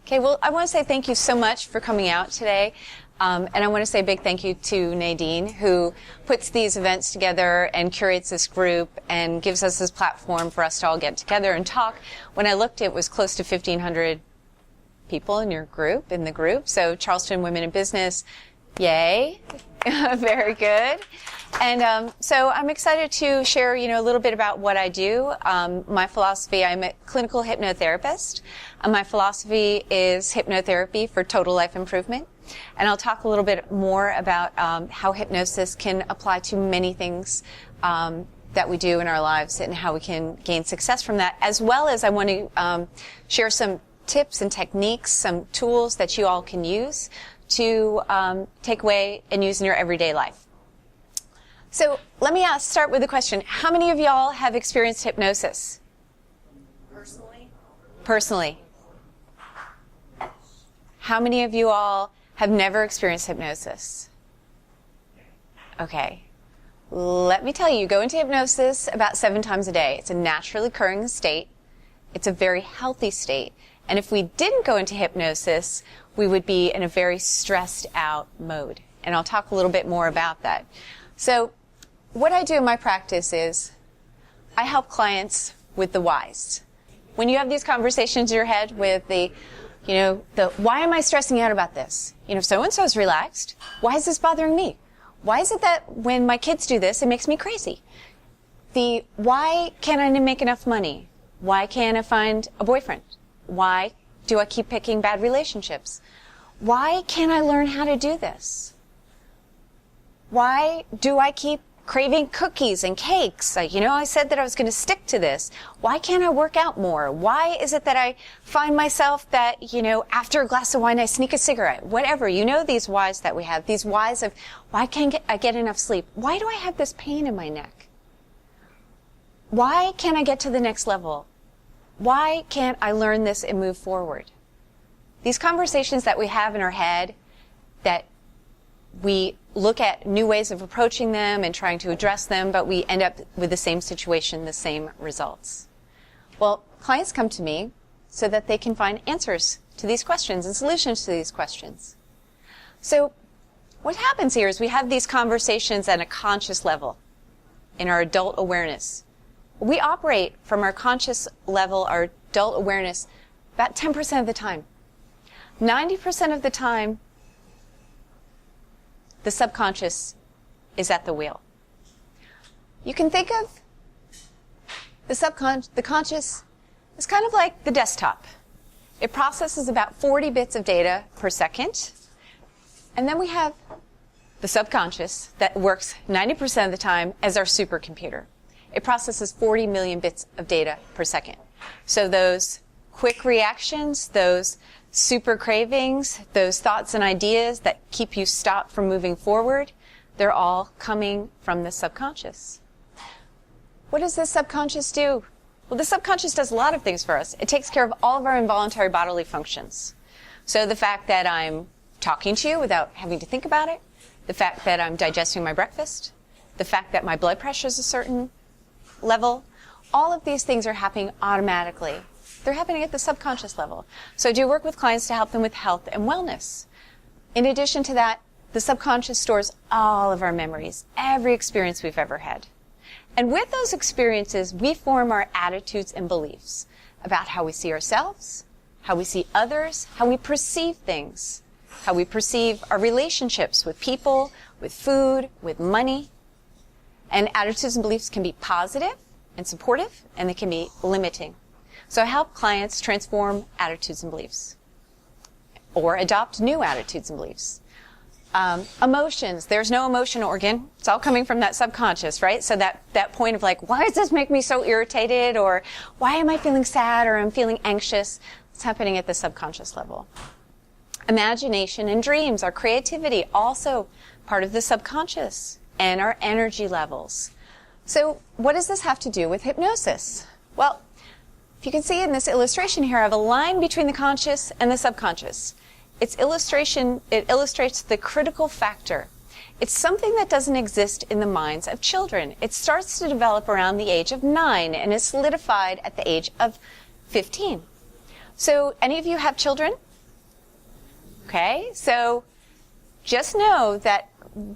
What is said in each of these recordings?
Okay, well, I want to say thank you so much for coming out today. And I want to say a big thank you to Nadine, who puts these events together and curates this group and gives us this platform for us to all get together and talk. When I looked, it was close to 1,500 people in your group, in the group. So Charleston Women in Business, yay. Very good. And so I'm excited to share, a little bit about what I do. My philosophy, I'm a clinical hypnotherapist. My philosophy is hypnotherapy for total life improvement. And I'll talk a little bit more about how hypnosis can apply to many things that we do in our lives and how we can gain success from that, as well as I want to share some tips and techniques, some tools that you all can use to take away and use in your everyday life. So let me start with a question. How many of y'all have experienced hypnosis? Personally. How many of you all have never experienced hypnosis? Okay. Let me tell you, you go into hypnosis about 7 times a day. It's a naturally occurring state. It's a very healthy state. And if we didn't go into hypnosis, we would be in a very stressed out mode. And I'll talk a little bit more about that. So what I do in my practice is I help clients with the whys. When you have these conversations in your head with the why am I stressing out about this? So-and-so's relaxed. Why is this bothering me? Why is it that when my kids do this, it makes me crazy? The why can't I make enough money? Why can't I find a boyfriend? Why do I keep picking bad relationships? Why can't I learn how to do this? Why do I keep craving cookies and cakes? I said that I was going to stick to this. Why can't I work out more? Why is it that I find myself that, after a glass of wine, I sneak a cigarette? Whatever. These whys that we have. These whys of, why can't I get enough sleep? Why do I have this pain in my neck? Why can't I get to the next level? Why can't I learn this and move forward? These conversations that we have in our head, that we look at new ways of approaching them and trying to address them, but we end up with the same situation, the same results. Well, clients come to me so that they can find answers to these questions and solutions to these questions. So what happens here is we have these conversations at a conscious level in our adult awareness. We operate from our conscious level, our adult awareness, about 10% of the time. 90% of the time, the subconscious is at the wheel. You can think of the conscious as kind of like the desktop. It processes about 40 bits of data per second. And then we have the subconscious that works 90% of the time as our supercomputer. It processes 40 million bits of data per second. So those quick reactions, those super cravings, those thoughts and ideas that keep you stopped from moving forward, they're all coming from the subconscious. What does the subconscious do? Well, the subconscious does a lot of things for us. It takes care of all of our involuntary bodily functions. So the fact that I'm talking to you without having to think about it, the fact that I'm digesting my breakfast, the fact that my blood pressure is a certain level, all of these things are happening automatically. They're happening at the subconscious level. So I do work with clients to help them with health and wellness. In addition to that, the subconscious stores all of our memories, every experience we've ever had. And with those experiences, we form our attitudes and beliefs about how we see ourselves, how we see others, how we perceive things, how we perceive our relationships with people, with food, with money. And attitudes and beliefs can be positive and supportive, and they can be limiting. So I help clients transform attitudes and beliefs or adopt new attitudes and beliefs. Emotions, there's no emotion organ. It's all coming from that subconscious, right? So that point of like, why does this make me so irritated? Or why am I feeling sad or I'm feeling anxious? It's happening at the subconscious level. Imagination and dreams, our creativity, also part of the subconscious, and our energy levels. So what does this have to do with hypnosis? Well, if you can see in this illustration here, I have a line between the conscious and the subconscious. It illustrates the critical factor. It's something that doesn't exist in the minds of children. It starts to develop around the age of 9 and is solidified at the age of 15. So any of you have children? Okay? So just know that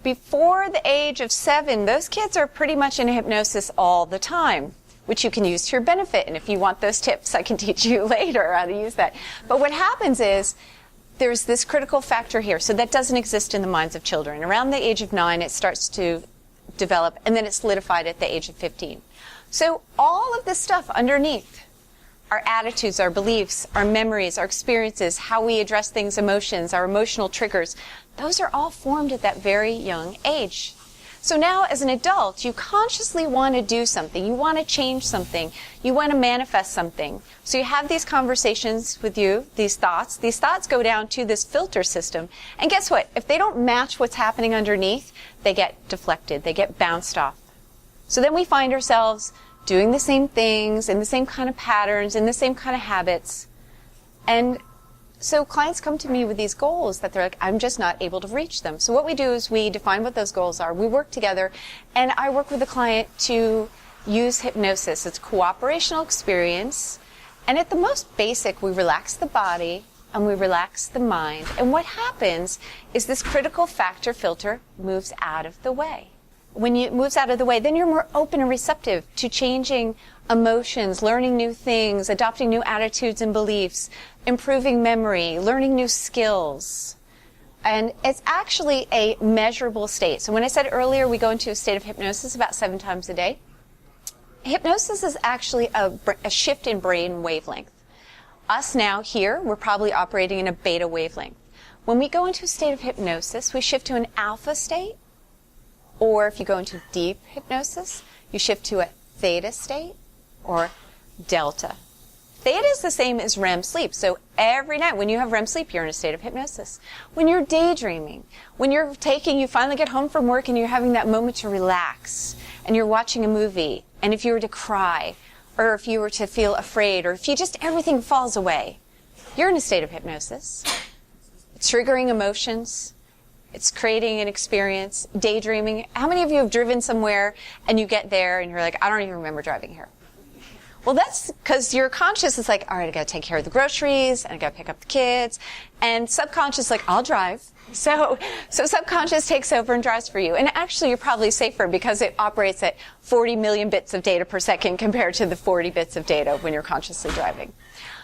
before the age of 7, those kids are pretty much in hypnosis all the time, which you can use to your benefit. And if you want those tips, I can teach you later how to use that. But what happens is there's this critical factor here. So that doesn't exist in the minds of children. Around the age of 9, it starts to develop, and then it's solidified at the age of 15. So all of this stuff underneath, our attitudes, our beliefs, our memories, our experiences, how we address things, emotions, our emotional triggers, those are all formed at that very young age. So now as an adult, you consciously want to do something. You want to change something. You want to manifest something. So you have these conversations with you, these thoughts. These thoughts go down to this filter system. And guess what? If they don't match what's happening underneath, they get deflected. They get bounced off. So then we find ourselves doing the same things, in the same kind of patterns, in the same kind of habits. And so clients come to me with these goals that they're like, I'm just not able to reach them. So what we do is we define what those goals are. We work together, and I work with the client to use hypnosis. It's a cooperational experience. And at the most basic, we relax the body and we relax the mind. And what happens is this critical factor filter moves out of the way. When it moves out of the way, then you're more open and receptive to changing emotions, learning new things, adopting new attitudes and beliefs, improving memory, learning new skills. And it's actually a measurable state. So when I said earlier we go into a state of hypnosis about 7 times a day, hypnosis is actually a shift in brain wavelength. Us now here, we're probably operating in a beta wavelength. When we go into a state of hypnosis, we shift to an alpha state. Or if you go into deep hypnosis, you shift to a theta state or delta. Theta is the same as REM sleep. So every night when you have REM sleep, you're in a state of hypnosis. When you're daydreaming, when you finally get home from work and you're having that moment to relax and you're watching a movie, and if you were to cry, or if you were to feel afraid, or if you just everything falls away, you're in a state of hypnosis. It's triggering emotions. It's creating an experience, daydreaming. How many of you have driven somewhere and you get there and you're like, I don't even remember driving here? Well, that's because your conscious is like, all right, I got to take care of the groceries and I got to pick up the kids. And subconscious like, I'll drive. So subconscious takes over and drives for you. And actually, you're probably safer because it operates at 40 million bits of data per second compared to the 40 bits of data when you're consciously driving.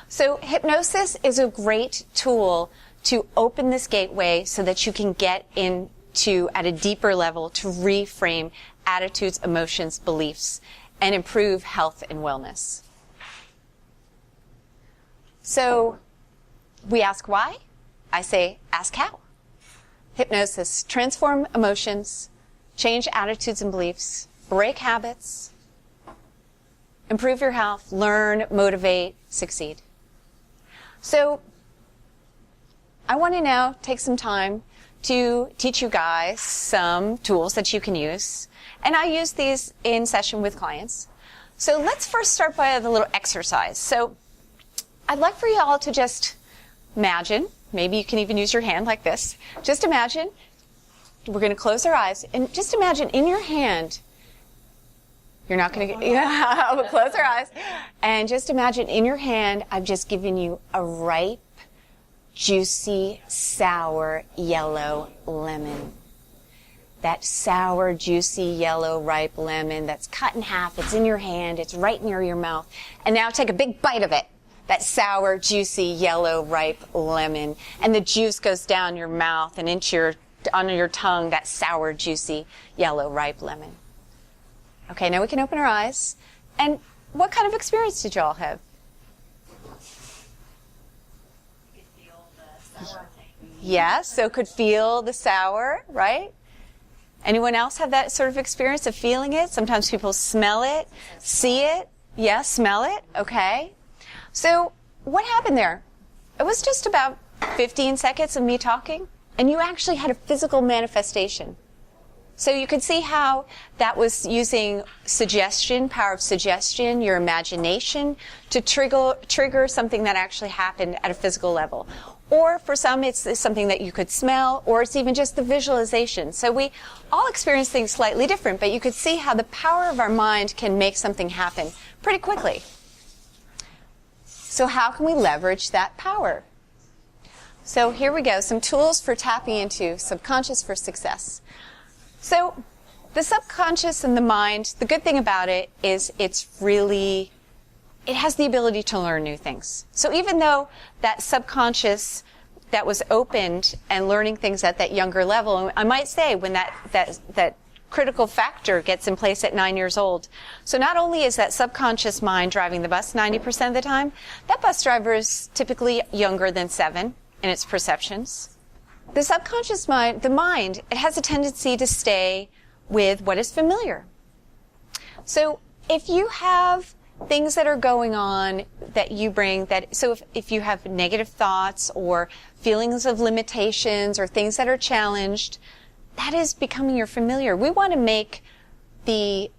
So hypnosis is a great tool to open this gateway so that you can get into, at a deeper level, to reframe attitudes, emotions, beliefs, and improve health and wellness. So we ask why? I say, ask how. Hypnosis, transform emotions, change attitudes and beliefs, break habits, improve your health, learn, motivate, succeed. So I want to now take some time to teach you guys some tools that you can use. And I use these in session with clients. So let's first start by the little exercise. So I'd like for you all to just imagine, maybe you can even use your hand like this. Just imagine, we're going to close our eyes, and just imagine in your hand, you're not going to get, yeah, we'll close our eyes. And just imagine in your hand, I've just given you a ripe, juicy, sour, yellow lemon. That sour, juicy, yellow, ripe lemon that's cut in half, it's in your hand, it's right near your mouth. And now take a big bite of it. That sour, juicy, yellow, ripe lemon. And the juice goes down your mouth and under your tongue, that sour, juicy, yellow, ripe lemon. Okay, now we can open our eyes. And what kind of experience did you all have? Yes, so could feel the sour, right? Anyone else have that sort of experience of feeling it? Sometimes people smell it, see it. Yeah, smell it. Okay. So what happened there? It was just about 15 seconds of me talking, and you actually had a physical manifestation. So you could see how that was using suggestion, power of suggestion, your imagination, to trigger something that actually happened at a physical level. Or for some, it's something that you could smell, or it's even just the visualization. So we all experience things slightly different, but you could see how the power of our mind can make something happen pretty quickly. So how can we leverage that power? So here we go, some tools for tapping into subconscious for success. So the subconscious and the mind, the good thing about it is it has the ability to learn new things. So even though that subconscious that was opened and learning things at that younger level, and I might say when that critical factor gets in place at 9 years old. So not only is that subconscious mind driving the bus 90% of the time, that bus driver is typically younger than 7 in its perceptions. The subconscious mind, the mind, it has a tendency to stay with what is familiar. So if you have things that are going on that you bring so if you have negative thoughts or feelings of limitations or things that are challenged, that is becoming your familiar. We want to make the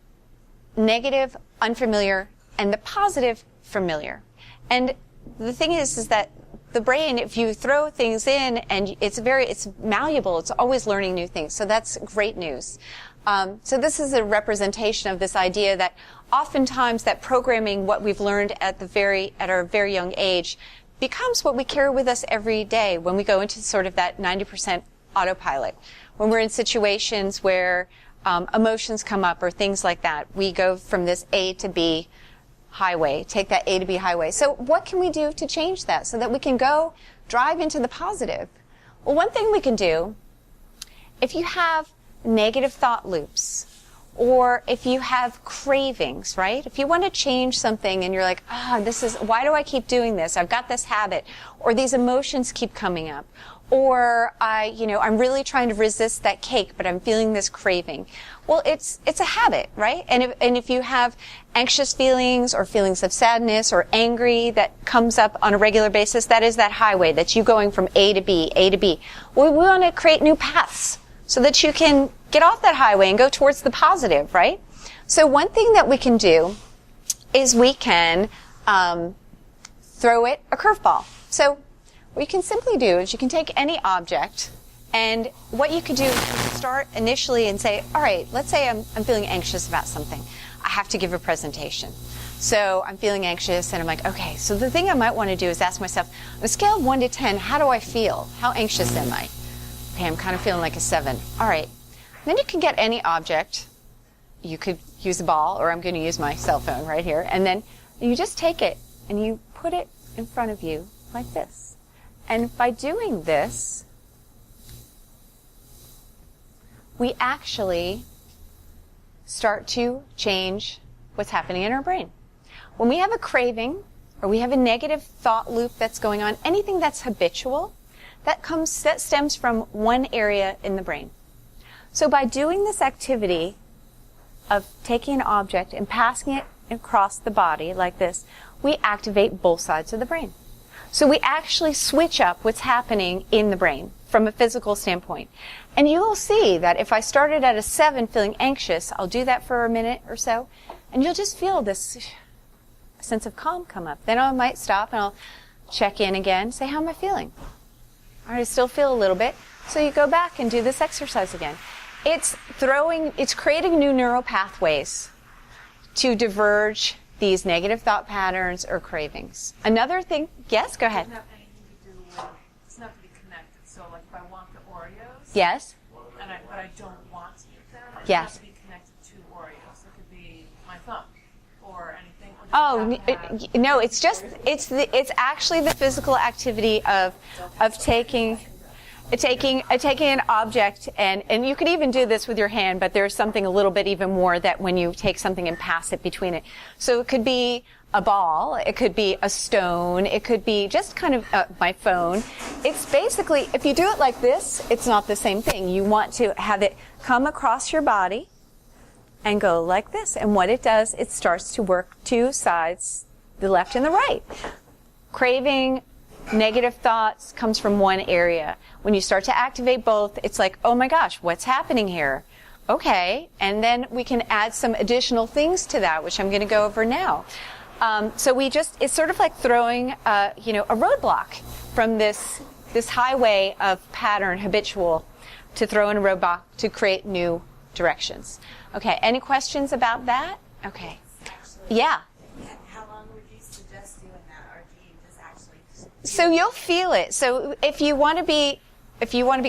negative unfamiliar and the positive familiar. And the thing is that the brain, if you throw things in and it's malleable, it's always learning new things. So that's great news. So this is a representation of this idea that oftentimes that programming, what we've learned at our very young age, becomes what we carry with us every day when we go into sort of that 90% autopilot. When we're in situations where emotions come up or things like that, we go from this A to B highway, take that A to B highway. So what can we do to change that so that we can go drive into the positive? Well, one thing we can do, if you have negative thought loops, or if you have cravings, right? If you want to change something and you're like, why do I keep doing this? I've got this habit, or these emotions keep coming up, or I'm really trying to resist that cake, but I'm feeling this craving. Well, it's a habit, right? And if you have anxious feelings or feelings of sadness or angry that comes up on a regular basis, that is that highway. That's you going from A to B, A to B. Well, we want to create new paths so that you can get off that highway and go towards the positive, right? So one thing that we can do is we can throw it a curveball. So what you can simply do is you can take any object, and what you could do is start initially and say, all right, let's say I'm feeling anxious about something. I have to give a presentation. So I'm feeling anxious, and I'm like, okay, so the thing I might want to do is ask myself, on a scale of 1 to 10, how do I feel? How anxious am I? Okay, I'm kind of feeling like a 7. All right. Then you can get any object. You could use a ball, or I'm going to use my cell phone right here. And then you just take it and you put it in front of you like this. And by doing this, we actually start to change what's happening in our brain. When we have a craving or we have a negative thought loop that's going on, anything that's habitual, that stems from one area in the brain. So by doing this activity of taking an object and passing it across the body like this, we activate both sides of the brain. So we actually switch up what's happening in the brain from a physical standpoint. And you will see that if I started at a 7 feeling anxious, I'll do that for a minute or so, and you'll just feel this sense of calm come up. Then I might stop and I'll check in again, say, how am I feeling? All right, I still feel a little bit. So you go back and do this exercise again. It's creating new neural pathways to diverge these negative thought patterns or cravings. Another thing, yes, go ahead. It doesn't have anything to do with, it's not to be connected. So like if I want the Oreos, yes, but I don't want to eat them, it yes, has to be connected to Oreos. It could be my thumb or anything. Oh, no, it's actually the physical activity of taking an object, and you can even do this with your hand, but there's something a little bit even more that when you take something and pass it between it. So it could be a ball, it could be a stone, it could be just kind of my phone. It's basically, if you do it like this, it's not the same thing. You want to have it come across your body and go like this. And what it does, it starts to work two sides, the left and the right. Craving, negative thoughts comes from one area. When you start to activate both, it's like, oh my gosh, what's happening here? Okay, and then we can add some additional things to that, which I'm going to go over now. So it's sort of like throwing, a roadblock from this highway of pattern, habitual, to throw in a roadblock to create new directions. Okay, any questions about that? Okay. Actually, yeah. How long would you suggest doing that, or do you just actually So you'll feel it. So if you want to be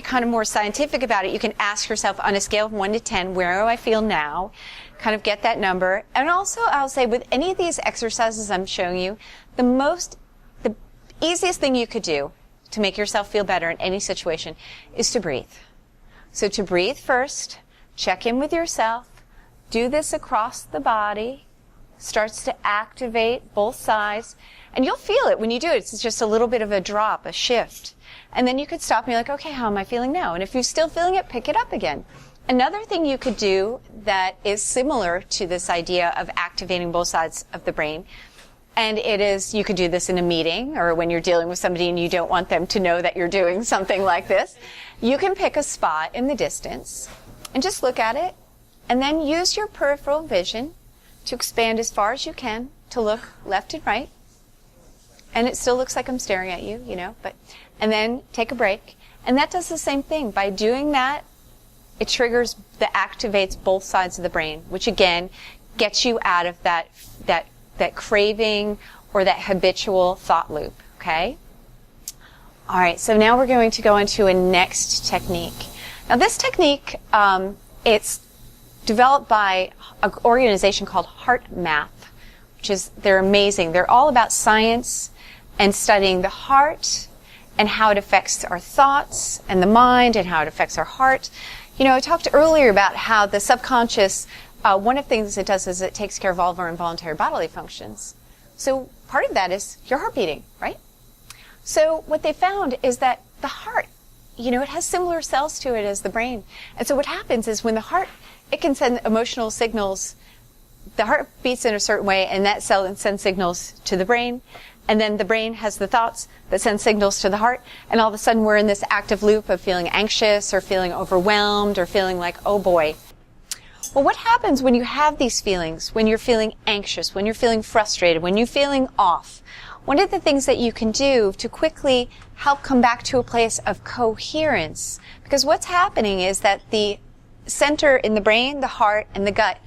kind of more scientific about it, you can ask yourself on a scale of 1 to 10, where do I feel now? Kind of get that number. And also, I'll say with any of these exercises I'm showing you, the easiest thing you could do to make yourself feel better in any situation is to breathe. So to breathe first, check in with yourself, do this across the body, starts to activate both sides, and you'll feel it when you do it. It's just a little bit of a drop, a shift. And then you could stop and be like, okay, how am I feeling now? And if you're still feeling it, pick it up again. Another thing you could do that is similar to this idea of activating both sides of the brain, and it is, you could do this in a meeting or when you're dealing with somebody and you don't want them to know that you're doing something like this. You can pick a spot in the distance and just look at it, and then use your peripheral vision to expand as far as you can to look left and right. And it still looks like I'm staring at you, and then take a break. And that does the same thing. By doing that, it activates both sides of the brain, which again gets you out of that craving or that habitual thought loop, okay? All right, so now we're going to go into a next technique. Now this technique, it's developed by an organization called HeartMath, they're amazing. They're all about science and studying the heart and how it affects our thoughts and the mind and how it affects our heart. I talked earlier about how the subconscious, one of the things it does is it takes care of all of our involuntary bodily functions. So part of that is your heart beating, right? So what they found is that the heart, it has similar cells to it as the brain. And so what happens is when the heart, it can send emotional signals. The heart beats in a certain way, and that cell sends signals to the brain. And then the brain has the thoughts that send signals to the heart. And all of a sudden we're in this active loop of feeling anxious or feeling overwhelmed or feeling like, oh boy. Well, what happens when you have these feelings, when you're feeling anxious, when you're feeling frustrated, when you're feeling off? One of the things that you can do to quickly help come back to a place of coherence, because what's happening is that the center in the brain, the heart, and the gut,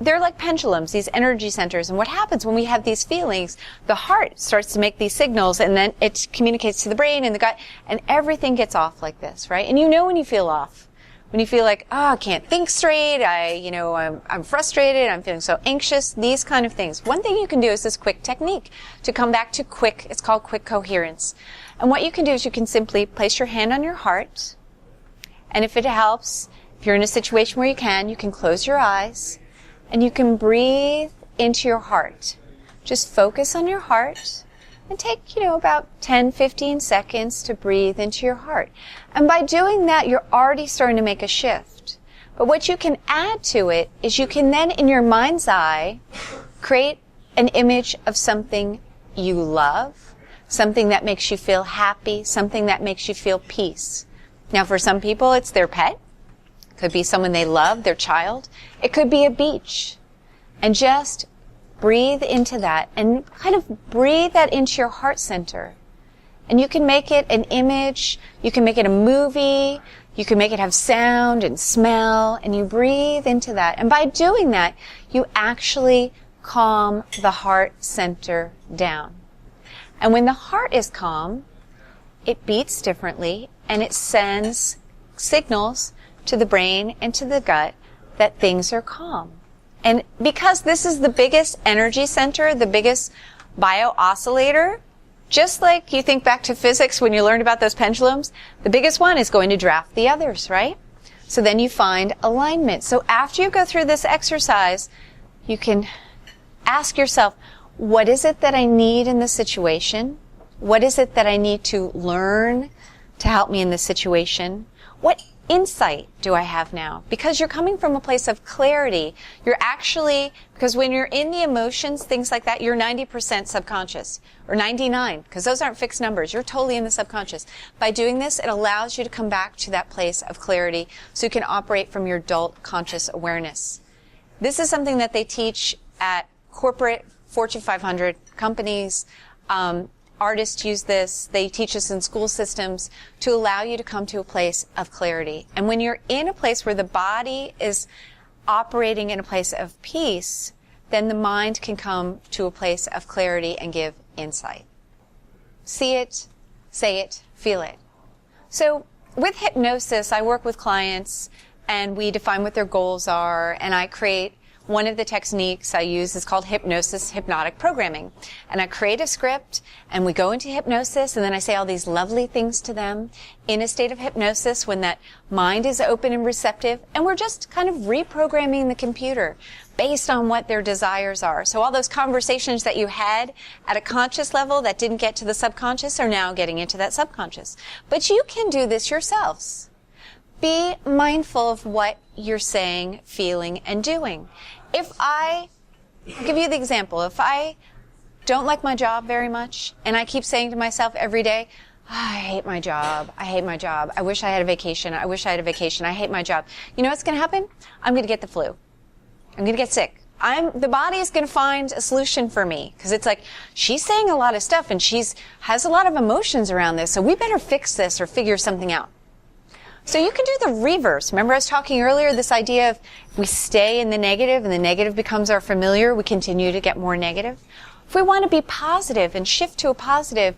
they're like pendulums, these energy centers. And what happens when we have these feelings, the heart starts to make these signals, and then it communicates to the brain and the gut, and everything gets off like this, right? And when you feel off. When you feel like, I can't think straight, I'm frustrated, I'm feeling so anxious, these kind of things. One thing you can do is this quick technique to come back to it's called quick coherence. And what you can do is you can simply place your hand on your heart, and if it helps, if you're in a situation where you can close your eyes, and you can breathe into your heart. Just focus on your heart and take, about 10, 15 seconds to breathe into your heart. And by doing that, you're already starting to make a shift. But what you can add to it is you can then, in your mind's eye, create an image of something you love, something that makes you feel happy, something that makes you feel peace. Now, for some people, it's their pet. Could be someone they love, their child. It could be a beach. And just breathe into that and kind of breathe that into your heart center. And you can make it an image, you can make it a movie, you can make it have sound and smell, and you breathe into that. And by doing that, you actually calm the heart center down. And when the heart is calm, it beats differently and it sends signals to the brain and to the gut that things are calm. And because this is the biggest energy center, the biggest bio-oscillator, just like you think back to physics when you learned about those pendulums, the biggest one is going to draft the others, right? So then you find alignment. So after you go through this exercise, you can ask yourself, what is it that I need in this situation? What is it that I need to learn to help me in this situation? What insight do I have now? Because you're coming from a place of clarity. You're actually, because when you're in the emotions, things like that, you're 90% subconscious, or 99, because those aren't fixed numbers. You're totally in the subconscious. By doing this, it allows you to come back to that place of clarity so you can operate from your adult conscious awareness. This is something that they teach at corporate Fortune 500 companies. Artists use this. They teach us in school systems to allow you to come to a place of clarity. And when you're in a place where the body is operating in a place of peace, then the mind can come to a place of clarity and give insight. see it, say it, feel it. So with hypnosis, I work with clients and we define what their goals are, and I create one of the techniques I use is called hypnosis, hypnotic programming. And I create a script and we go into hypnosis, and then I say all these lovely things to them in a state of hypnosis when that mind is open and receptive, and we're just kind of reprogramming the computer based on what their desires are. So all those conversations that you had at a conscious level that didn't get to the subconscious are now getting into that subconscious. But you can do this yourselves. Be mindful of what you're saying, feeling, and doing. I'll give you the example. If I don't like my job very much, and I keep saying to myself every day, I hate my job. I hate my job. I wish I had a vacation. I wish I had a vacation. I hate my job. You know what's going to happen? I'm going to get the flu. I'm going to get sick. The body is going to find a solution for me, because it's like, she's saying a lot of stuff and has a lot of emotions around this, so we better fix this or figure something out. So you can do the reverse. Remember I was talking earlier, this idea of we stay in the negative and the negative becomes our familiar, we continue to get more negative. If we want to be positive and shift to a positive,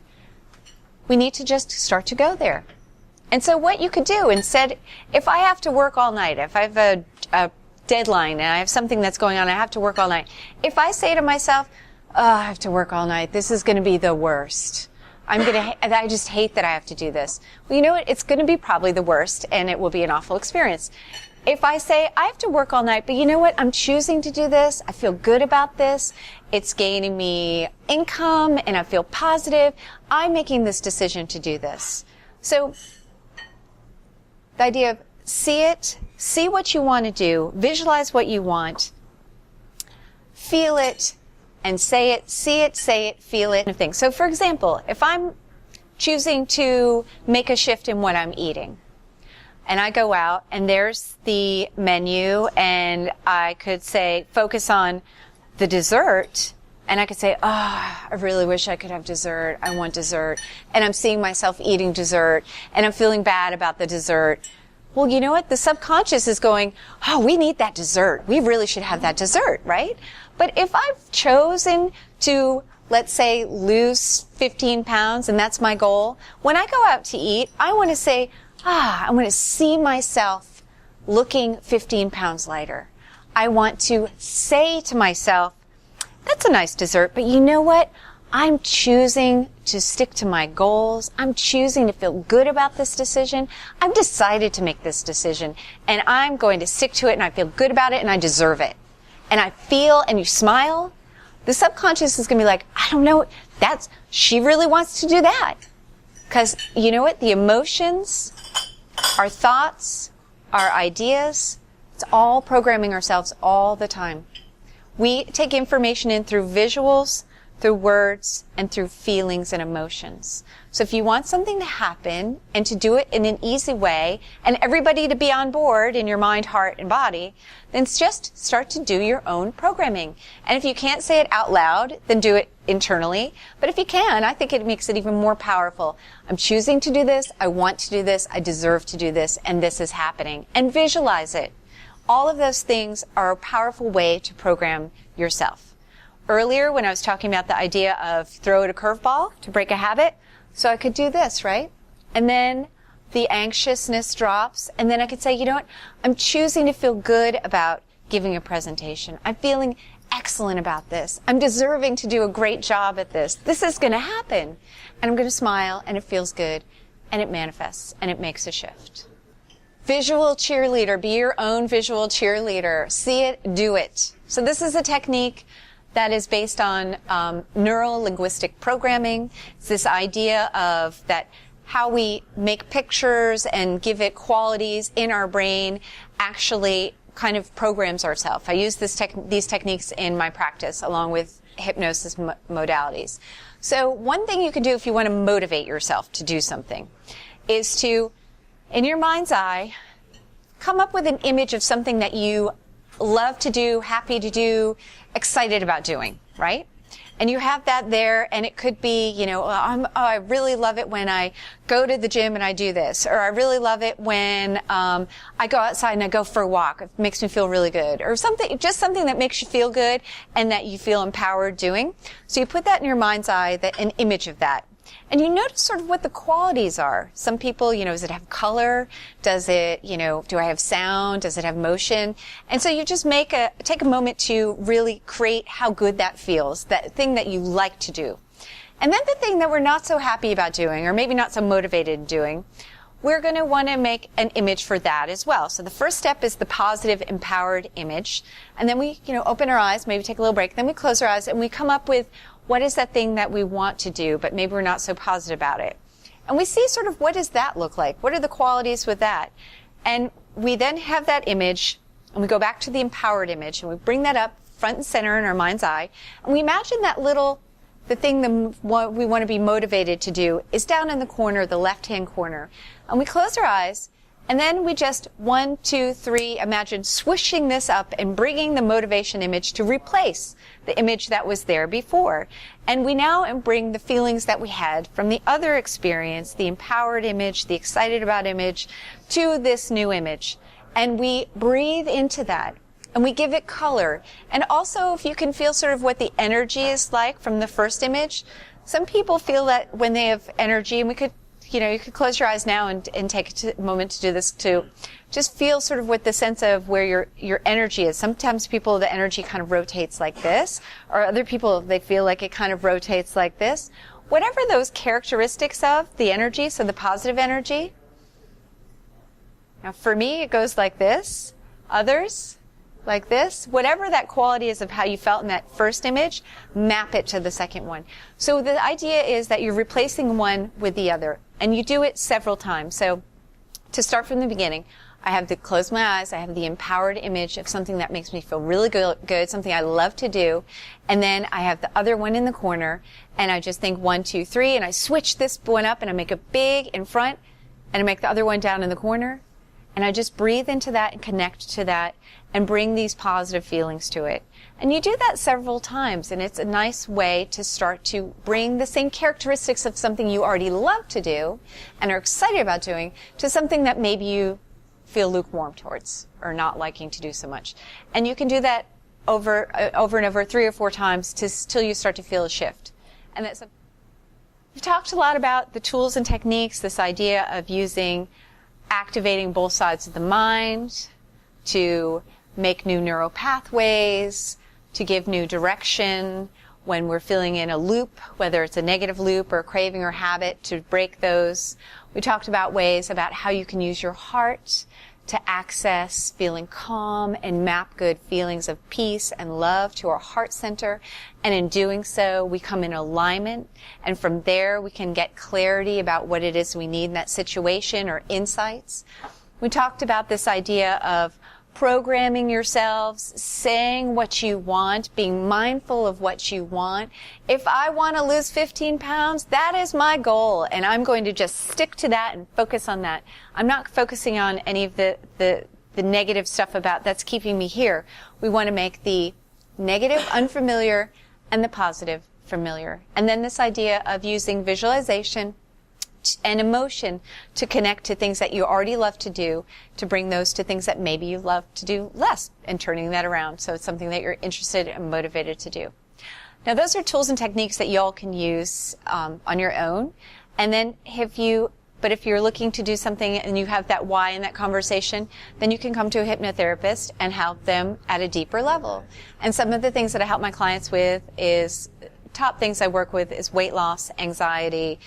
we need to just start to go there. And so what you could do instead, if I have to work all night, if I have a deadline and I have something that's going on, I have to work all night. If I say to myself, oh, I have to work all night, this is going to be the worst. I just hate that I have to do this. Well, you know what? It's going to be probably the worst, and it will be an awful experience. If I say, I have to work all night, but you know what? I'm choosing to do this. I feel good about this. It's gaining me income, and I feel positive. I'm making this decision to do this. So the idea of see it, see what you want to do, visualize what you want, feel it, and say it, see it, say it, feel it, thing. So for example, if I'm choosing to make a shift in what I'm eating, and I go out and there's the menu, and I could say, focus on the dessert, and I could say, I really wish I could have dessert. I want dessert. And I'm seeing myself eating dessert, and I'm feeling bad about the dessert. Well, you know what? The subconscious is going, we need that dessert. We really should have that dessert, right? But if I've chosen to, let's say, lose 15 pounds, and that's my goal, when I go out to eat, I want to say, I want to see myself looking 15 pounds lighter. I want to say to myself, that's a nice dessert, but you know what? I'm choosing to stick to my goals. I'm choosing to feel good about this decision. I've decided to make this decision, and I'm going to stick to it, and I feel good about it, and I deserve it. And I feel, and you smile, the subconscious is going to be like, I don't know, she really wants to do that. Because you know what? The emotions, our thoughts, our ideas, it's all programming ourselves all the time. We take information in through visuals, through words, and through feelings and emotions. So if you want something to happen and to do it in an easy way, and everybody to be on board in your mind, heart, and body, then just start to do your own programming. And if you can't say it out loud, then do it internally. But if you can, I think it makes it even more powerful. I'm choosing to do this, I want to do this, I deserve to do this, and this is happening. And visualize it. All of those things are a powerful way to program yourself. Earlier, when I was talking about the idea of throw it a curveball to break a habit, so I could do this, right? And then the anxiousness drops, and then I could say, you know what? I'm choosing to feel good about giving a presentation. I'm feeling excellent about this. I'm deserving to do a great job at this. This is going to happen. And I'm going to smile, and it feels good, and it manifests, and it makes a shift. Visual cheerleader. Be your own visual cheerleader. See it, do it. So this is a technique that is based on neuro-linguistic programming. It's this idea of that how we make pictures and give it qualities in our brain actually kind of programs ourselves. I use these techniques in my practice along with hypnosis modalities. So one thing you can do if you want to motivate yourself to do something is to, in your mind's eye, come up with an image of something that you love to do, happy to do, excited about doing, right? And you have that there, and it could be, you know, I really love it when I go to the gym and I do this, or I really love it when I go outside and I go for a walk. It makes me feel really good, or something, just something that makes you feel good and that you feel empowered doing. So you put that in your mind's eye, an image of that. And you notice sort of what the qualities are. Some people, does it have color? Does it, do I have sound? Does it have motion? And so you just take a moment to really create how good that feels, that thing that you like to do. And then the thing that we're not so happy about doing, or maybe not so motivated in doing, we're going to want to make an image for that as well. So the first step is the positive, empowered image. And then we, open our eyes, maybe take a little break. Then we close our eyes and we come up with what is that thing that we want to do, but maybe we're not so positive about it. And we see sort of what does that look like? What are the qualities with that? And we then have that image, and we go back to the empowered image, and we bring that up front and center in our mind's eye. And we imagine the thing that we want to be motivated to do is down in the corner, the left-hand corner. And we close our eyes, and then we just 1, 2, 3, imagine swishing this up and bringing the motivation image to replace the image that was there before. And we now bring the feelings that we had from the other experience, the empowered image, the excited about image, to this new image. And we breathe into that. And we give it color. And also, if you can feel sort of what the energy is like from the first image, some people feel that when they have energy, and we could, you could close your eyes now and take a moment to do this too. Just feel sort of what the sense of where your energy is. Sometimes people, the energy kind of rotates like this, or other people, they feel like it kind of rotates like this. Whatever those characteristics of the energy, so the positive energy. Now for me, it goes like this. Others, like this. Whatever that quality is of how you felt in that first image, map it to the second one. So the idea is that you're replacing one with the other, and you do it several times. So to start from the beginning, I have to close my eyes, I have the empowered image of something that makes me feel really good, something I love to do, and then I have the other one in the corner, and I just think 1, 2, 3, and I switch this one up, and I make it big in front, and I make the other one down in the corner, and I just breathe into that and connect to that and bring these positive feelings to it. And you do that several times, and it's a nice way to start to bring the same characteristics of something you already love to do and are excited about doing to something that maybe you feel lukewarm towards or not liking to do so much. And you can do that over and over 3 or 4 times till you start to feel a shift. And that's we've talked a lot about the tools and techniques, this idea of activating both sides of the mind to make new neural pathways, to give new direction when we're feeling in a loop, whether it's a negative loop or a craving or habit, to break those. We talked about ways about how you can use your heart to access feeling calm and map good feelings of peace and love to our heart center. And in doing so, we come in alignment. And from there, we can get clarity about what it is we need in that situation or insights. We talked about this idea of programming yourselves, saying what you want, being mindful of what you want. If I want to lose 15 pounds, that is my goal, and I'm going to just stick to that and focus on that. I'm not focusing on any of the negative stuff about that's keeping me here. We want to make the negative unfamiliar and the positive familiar. And then this idea of using visualization and emotion to connect to things that you already love to do, to bring those to things that maybe you love to do less, and turning that around so it's something that you're interested and motivated to do. Now those are tools and techniques that you all can use on your own. And then if you're looking to do something and you have that why in that conversation, then you can come to a hypnotherapist and help them at a deeper level. And some of the things that I help my clients with top things I work with is weight loss, anxiety,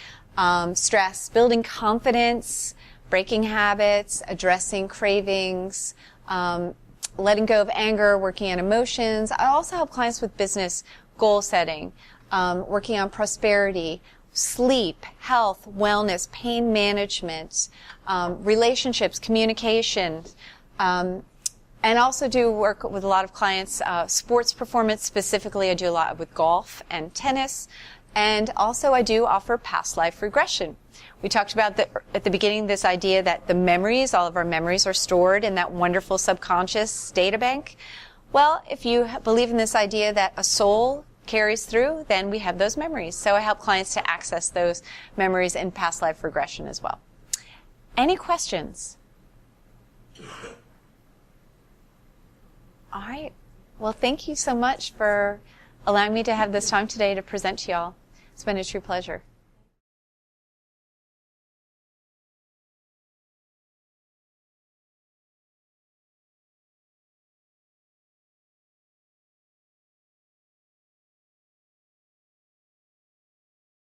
stress, building confidence, breaking habits, addressing cravings, letting go of anger, working on emotions. I also help clients with business goal setting, working on prosperity, sleep, health, wellness, pain management, relationships, communication, and also do work with a lot of clients, sports performance specifically. I do a lot with golf and tennis. And also I do offer past life regression. We talked about at the beginning this idea that all of our memories are stored in that wonderful subconscious data bank. Well, if you believe in this idea that a soul carries through, then we have those memories. So I help clients to access those memories in past life regression as well. Any questions? All right. Well, thank you so much for allowing me to have this time today to present to y'all. It's been a true pleasure.